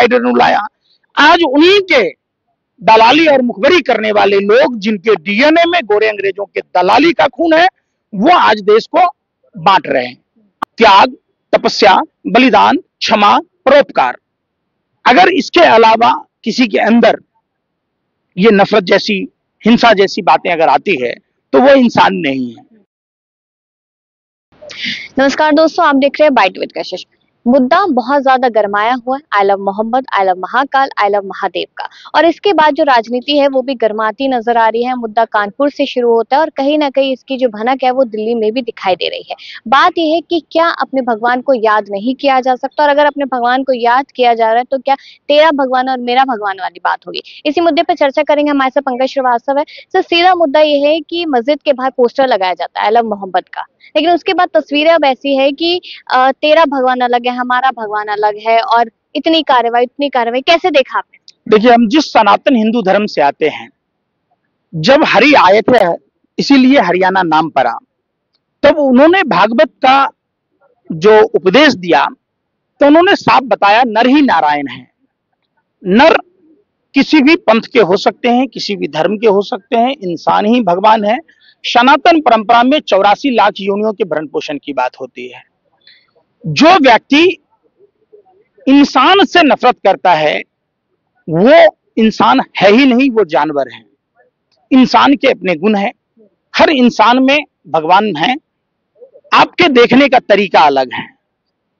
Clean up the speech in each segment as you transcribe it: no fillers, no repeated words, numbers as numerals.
Divider लाया। आज उन्हीं के दलाली और मुखबरी करने वाले लोग, जिनके डीएनए में गोरे अंग्रेजों के दलाली का खून है, वो आज देश को बांट रहे हैं। त्याग, तपस्या, बलिदान, क्षमा, परोपकार, अगर इसके अलावा किसी के अंदर ये नफरत जैसी, हिंसा जैसी बातें अगर आती है तो वो इंसान नहीं है। नमस्कार दोस्तों, आप देख रहे हैं बाइट विद कशिश। मुद्दा बहुत ज्यादा गरमाया हुआ है I love Mohammad, I love Mahakal, I love Mahadev का। और इसके बाद जो राजनीति है वो भी गरमाती नजर आ रही है। मुद्दा कानपुर से शुरू होता है और कहीं ना कहीं इसकी जो भनक है वो दिल्ली में भी दिखाई दे रही है। बात यह है कि क्या अपने भगवान को याद नहीं किया जा सकता, और अगर अपने भगवान को याद किया जा रहा है तो क्या तेरा भगवान और मेरा भगवान वाली बात होगी। इसी मुद्दे पर चर्चा करेंगे। हमारे साथ पंकज श्रीवास्तव है। सर, सीधा मुद्दा यह है कि मस्जिद के बाहर पोस्टर लगाया जाता है आई लव मोहम्मद का, लेकिन उसके बाद तस्वीरें अब ऐसी है कि तेरा भगवान अलग है, हमारा भगवान अलग है, और इतनी कार्रवाई कैसे देखा आपने? देखिए, हम जिस सनातन हिंदू धर्म से आते हैं, जब हरि आए थे, इसीलिए हरियाणा नाम पड़ा, तब उन्होंने भागवत का जो उपदेश दिया तो उन्होंने साफ बताया नर ही नारायण है। नर किसी भी पंथ के हो सकते हैं, किसी भी धर्म के हो सकते हैं, इंसान ही भगवान है। सनातन परंपरा में 84 लाख योनियों के भरण पोषण की बात होती है। जो व्यक्ति इंसान से नफरत करता है वो इंसान है ही नहीं, वो जानवर है। इंसान के अपने गुण हैं, हर इंसान में भगवान है। आपके देखने का तरीका अलग है।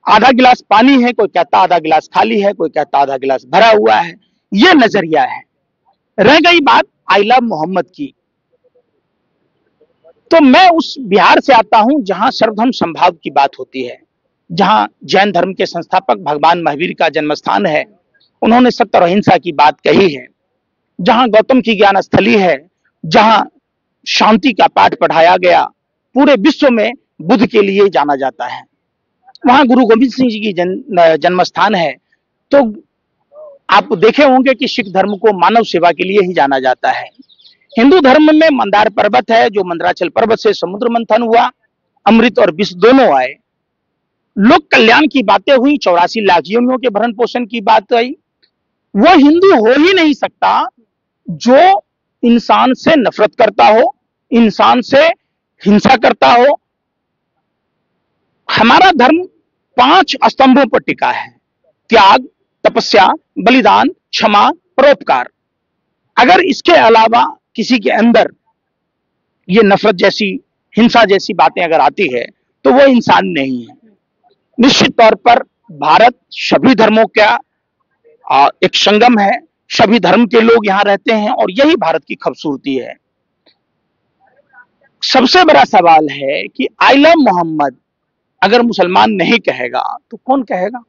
आधा गिलास पानी है, कोई कहता आधा गिलास खाली है, कोई कहता आधा गिलास भरा हुआ है। ये नजरिया है। रह गई बात आई लव मोहम्मद की, तो मैं उस बिहार से आता हूं जहां सर्वधर्म संभाव की बात होती है, जहां जैन धर्म के संस्थापक भगवान महावीर का जन्म स्थान है। उन्होंने सत्य और अहिंसा की बात कही है। जहां गौतम की ज्ञान स्थली है, जहां शांति का पाठ पढ़ाया गया, पूरे विश्व में बुद्ध के लिए जाना जाता है। वहां गुरु गोविंद सिंह जी की जन्म स्थान है। तो आप देखे होंगे कि सिख धर्म को मानव सेवा के लिए ही जाना जाता है। हिंदू धर्म में मंदार पर्वत है, जो मंदराचल पर्वत से समुद्र मंथन हुआ, अमृत और विष दोनों आए, लोक कल्याण की बातें हुई, 84 लाख योनियों के भरण पोषण की बात आई। वो हिंदू हो ही नहीं सकता जो इंसान से नफरत करता हो, इंसान से हिंसा करता हो। हमारा धर्म 5 स्तंभों पर टिका है: त्याग, तपस्या, बलिदान, क्षमा, परोपकार। अगर इसके अलावा किसी के अंदर ये नफरत जैसी, हिंसा जैसी बातें अगर आती है तो वो इंसान नहीं है। निश्चित तौर पर भारत सभी धर्मों का एक संगम है। सभी धर्म के लोग यहां रहते हैं और यही भारत की खूबसूरती है। सबसे बड़ा सवाल है कि आई लव मोहम्मद अगर मुसलमान नहीं कहेगा तो कौन कहेगा?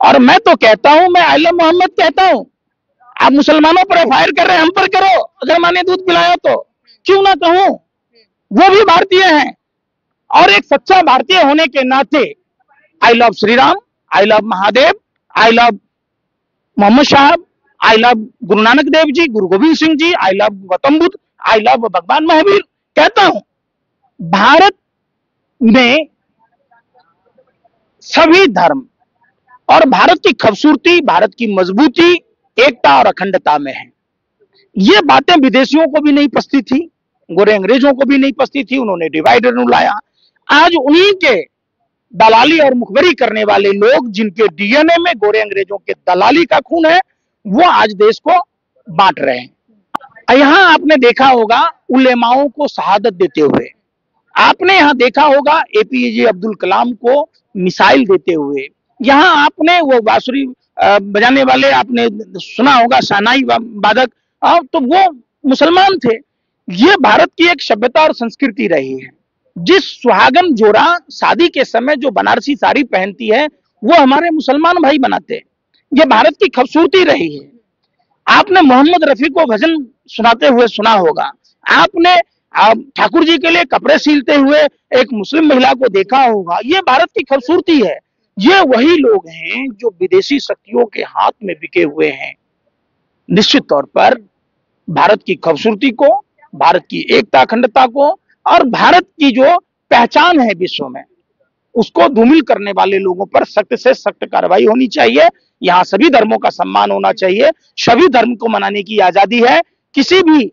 और मैं तो कहता हूं, मैं आई लव मोहम्मद कहता हूं। आप मुसलमानों पर एफआईआर कर रहे हैं, हम पर करो। अगर मैंने दूध पिलाया तो क्यों ना कहूं, वो भी भारतीय हैं। और एक सच्चा भारतीय होने के नाते I love Shri Ram, I love Mahadev, I love Mohammad Sahab, I love Guru Nanak Dev ji, Guru Gobind Singh ji, I love Gautam Buddha, I love Bhagwan Mahavir कहता हूं। भारत में सभी धर्म और भारत की खूबसूरती, भारत की मजबूती एकता और अखंडता में है। ये बातें विदेशियों को भी नहीं पसती थी, गोरे अंग्रेजों को भी नहीं पसती थी। उन्होंने डिवाइडर लाया। आज उन्हीं के दलाली और मुखबरी करने वाले लोग, जिनके डीएनए में गोरे अंग्रेजों के दलाली का खून है, वो आज देश को बांट रहे हैं। यहां आपने देखा होगा उलेमाओं को शहादत देते हुए, आपने यहां देखा होगा एपीजे अब्दुल कलाम को मिसाइल देते हुए, यहां आपने वो बांसुरी बजाने वाले आपने सुना होगा, शहनाई वादक, तो वो मुसलमान थे। ये भारत की एक सभ्यता और संस्कृति रही है। जिस सुहागन जोड़ा शादी के समय जो बनारसी साड़ी पहनती है वो हमारे मुसलमान भाई बनाते हैं। ये भारत की खूबसूरती रही है। आपने मोहम्मद रफी को भजन सुनाते हुए सुना होगा। आपने ठाकुर जी के लिए कपड़े सीलते हुए एक मुस्लिम महिला को देखा होगा। ये भारत की खूबसूरती है। ये वही लोग हैं जो विदेशी शक्तियों के हाथ में बिके हुए हैं। निश्चित तौर पर भारत की खूबसूरती को, भारत की एकता अखंडता को और भारत की जो पहचान है विश्व में, उसको धूमिल करने वाले लोगों पर सख्त से सख्त कार्रवाई होनी चाहिए। यहाँ सभी धर्मों का सम्मान होना चाहिए, सभी धर्म को मनाने की आजादी है। किसी भी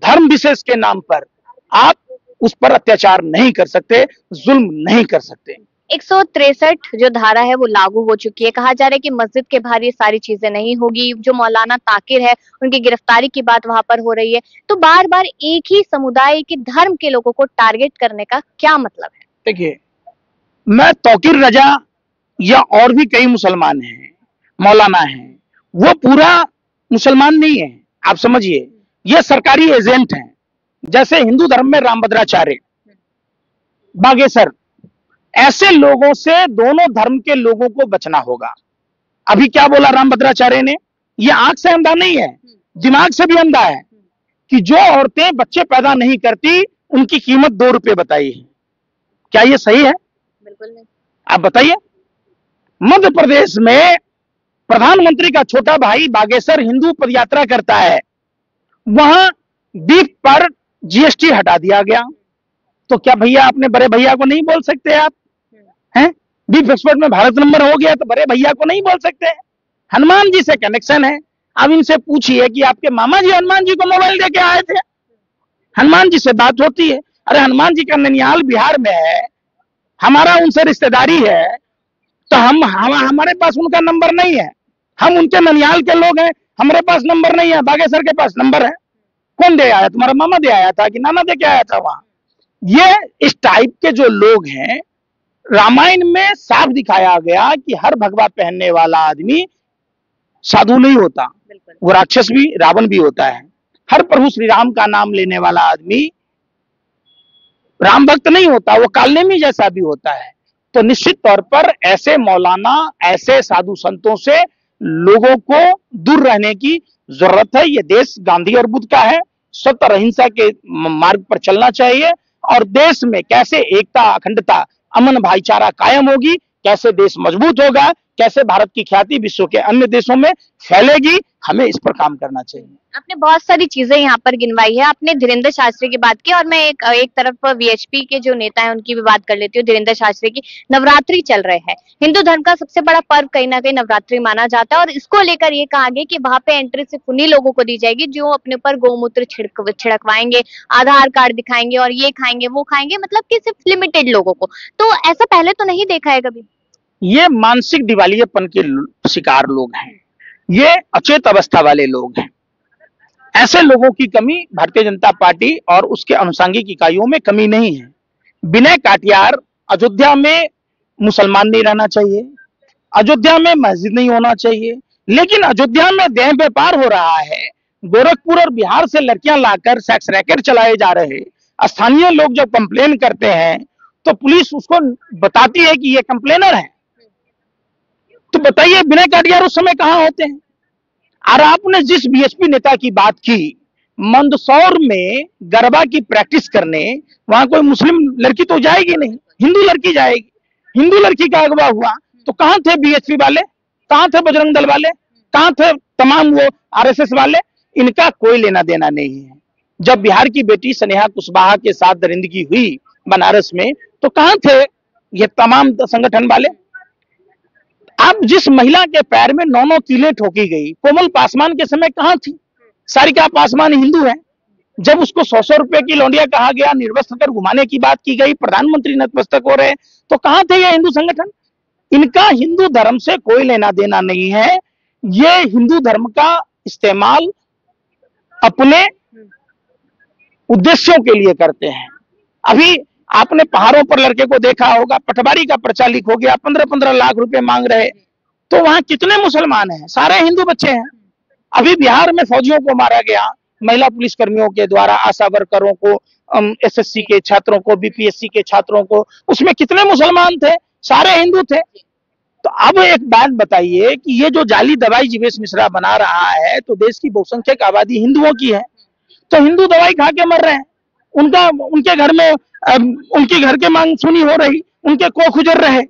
धर्म विशेष के नाम पर आप उस पर अत्याचार नहीं कर सकते, जुल्म नहीं कर सकते। 163 जो धारा है वो लागू हो चुकी है। कहा जा रहा है कि मस्जिद के बाहर ये सारी चीजें नहीं होगी। जो मौलाना ताकिर है उनकी गिरफ्तारी की बात वहां पर हो रही है। तो बार बार एक ही समुदाय के धर्म के लोगों को टारगेट करने का क्या मतलब है? देखिए, मैं तौकीर रजा या और भी कई मुसलमान हैं, मौलाना हैं, वो पूरा मुसलमान नहीं है। आप समझिए, ये सरकारी एजेंट हैं। जैसे हिंदू धर्म में रामभद्राचार्य, बागेश्वर, ऐसे लोगों से दोनों धर्म के लोगों को बचना होगा। अभी क्या बोला रामभद्राचार्य ने? ये आंख से अंधा नहीं है, दिमाग से भी अंधा है कि जो औरतें बच्चे पैदा नहीं करती उनकी कीमत 2 रुपए बताई है। क्या ये सही है? बिल्कुल नहीं। आप बताइए। मध्य प्रदेश में प्रधानमंत्री का छोटा भाई बागेश्वर हिंदू पदयात्रा करता है, वहां बीफ पर जीएसटी हटा दिया गया। तो क्या भैया अपने बड़े भैया को नहीं बोल सकते आप? हैं? बीफ एक्सपोर्ट में भारत नंबर हो गया तो बड़े भैया को नहीं बोल सकते? हनुमान जी से कनेक्शन है। अब इनसे पूछिए कि आपके मामा जी हनुमान जी को मोबाइल देके आए थे, हनुमान जी से बात होती है? अरे हनुमान जी का ननिहाल बिहार में है, हमारा उनसे रिश्तेदारी है, तो हमारे पास उनका नंबर नहीं है। हम उनके ननिहाल के लोग हैं, हमारे पास नंबर नहीं है, बागेश्वर के पास नंबर है। कौन दे आया? तुम्हारा मामा दे आया था कि नाना दे के आया था वहां? ये इस टाइप के जो लोग हैं, रामायण में साफ दिखाया गया कि हर भगवा पहनने वाला आदमी साधु नहीं होता, वो राक्षस भी, रावण भी होता है। हर प्रभु श्री राम का नाम लेने वाला आदमी राम भक्त नहीं होता, वो कालनेमी जैसा भी होता है। तो निश्चित तौर पर ऐसे मौलाना, ऐसे साधु संतों से लोगों को दूर रहने की जरूरत है। ये देश गांधी और बुद्ध का है, सत्य और अहिंसा के मार्ग पर चलना चाहिए। और देश में कैसे एकता, अखंडता, अमन, भाईचारा कायम होगी, कैसे देश मजबूत होगा, कैसे भारत की ख्याति विश्व के अन्य देशों में फैलेगी, हमें इस पर काम करना चाहिए। आपने बहुत सारी चीजें यहाँ पर गिनवाई है। आपने धीरेन्द्र शास्त्री की बात की और मैं एक तरफ वीएचपी के जो नेता है उनकी भी बात कर लेती हूँ। धीरेन्द्र शास्त्री की, नवरात्रि चल रहे हैं, हिंदू धर्म का सबसे बड़ा पर्व कहीं ना कहीं नवरात्रि माना जाता है और इसको लेकर ये कहा गया कि वहां पे एंट्री सिर्फ उन्हीं लोगों को दी जाएगी जो अपने ऊपर गौमूत्र छिड़कवाएंगे, आधार कार्ड दिखाएंगे और ये खाएंगे वो खाएंगे, मतलब कि सिर्फ लिमिटेड लोगों को। तो ऐसा पहले तो नहीं देखा है कभी। ये मानसिक दिवालियेपन के शिकार लोग हैं, ये अचेत अवस्था वाले लोग हैं। ऐसे लोगों की कमी भारतीय जनता पार्टी और उसके अनुषंगिक इकाइयों में कमी नहीं है। विनय काटियार, अयोध्या में मुसलमान नहीं रहना चाहिए, अयोध्या में मस्जिद नहीं होना चाहिए, लेकिन अयोध्या में देह व्यापार हो रहा है। गोरखपुर और बिहार से लड़कियां लाकर सेक्स रैकेट चलाए जा रहे। स्थानीय लोग जब कंप्लेन करते हैं तो पुलिस उसको बताती है कि ये कंप्लेनर है। तो बताइए विनय काटियार उस समय कहां होते हैं? और आपने जिस बीएसपी नेता की बात की, मंदसौर में गरबा की प्रैक्टिस करने, वहां कोई मुस्लिम लड़की तो जाएगी नहीं, हिंदू लड़की जाएगी। हिंदू लड़की का अगवा हुआ तो कहां थे बीएसपी वाले, कहां थे बजरंग दल वाले, कहां थे तमाम वो आरएसएस वाले? इनका कोई लेना देना नहीं है। जब बिहार की बेटी स्नेहा कुशवाहा के साथ दरिंदगी हुई बनारस में, तो कहां थे ये तमाम संगठन वाले? अब जिस महिला के पैर में 9 कीलें ठोकी गई, कोमल पासवान के समय कहां थी? सारिका पासवान हिंदू है। जब उसको 100 रुपए की लौंडिया कहा गया, निर्वस्त्र कर घुमाने की बात की गई, प्रधानमंत्री नतमस्तक हो रहे, तो कहां थे ये हिंदू संगठन? इनका हिंदू धर्म से कोई लेना देना नहीं है। ये हिंदू धर्म का इस्तेमाल अपने उद्देश्यों के लिए करते हैं। अभी आपने पहाड़ों पर लड़के को देखा होगा, पटवारी का पर्चा लीक हो गया, 15-15 लाख रुपए मांग रहे। तो वहां कितने मुसलमान हैं? सारे हिंदू बच्चे हैं। अभी बिहार में फौजियों को मारा गया, महिला पुलिस कर्मियों के द्वारा, आशा वर्करों को, एसएससी के छात्रों को, बीपीएससी के छात्रों को, उसमें कितने मुसलमान थे? सारे हिंदू थे। तो अब एक बात बताइए कि ये जो जाली दवाई जीवेश मिश्रा बना रहा है, तो देश की बहुसंख्यक आबादी हिंदुओं की है, तो हिंदू दवाई खा के मर रहे हैं। उनके घर में उनके घर के मांग सुनी हो रही, उनके कोख उजर रहे,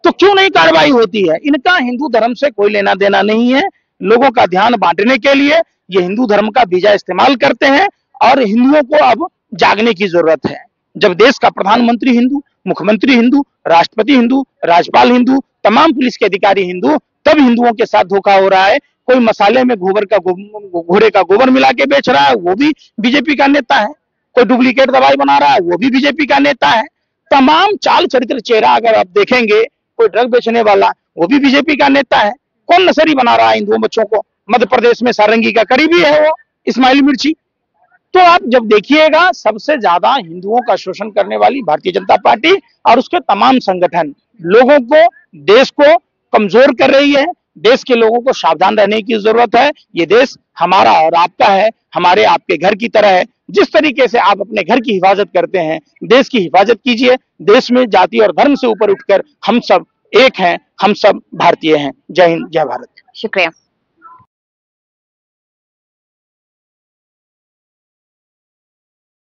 तो क्यों नहीं कार्रवाई होती है? इनका हिंदू धर्म से कोई लेना देना नहीं है। लोगों का ध्यान बांटने के लिए ये हिंदू धर्म का बीजा इस्तेमाल करते हैं और हिंदुओं को अब जागने की जरूरत है। जब देश का प्रधानमंत्री हिंदू, मुख्यमंत्री हिंदू, राष्ट्रपति हिंदू, राज्यपाल हिंदू, तमाम पुलिस के अधिकारी हिंदू, तब हिंदुओं के साथ धोखा हो रहा है। कोई मसाले में घोड़े का गोबर मिला के बेच रहा है, वो भी बीजेपी का नेता है। कोई डुप्लीकेट दवाई बना रहा है, वो भी बीजेपी का नेता है। तमाम चाल चरित्र चेहरा अगर आप देखेंगे, कोई ड्रग बेचने वाला वो भी बीजेपी का नेता है। कौन नर्सरी बना रहा है हिंदुओं बच्चों को? मध्य प्रदेश में सारंगी का करीबी है वो इस्माइल मिर्ची। तो आप जब देखिएगा, सबसे ज्यादा हिंदुओं का शोषण करने वाली भारतीय जनता पार्टी और उसके तमाम संगठन लोगों को, देश को कमजोर कर रही है। देश के लोगों को सावधान रहने की जरूरत है। ये देश हमारा और आपका है, हमारे आपके घर की तरह है। जिस तरीके से आप अपने घर की हिफाजत करते हैं, देश की हिफाजत कीजिए। देश में जाति और धर्म से ऊपर उठकर हम सब एक हैं, हम सब भारतीय हैं। जय हिंद, जय भारत। शुक्रिया।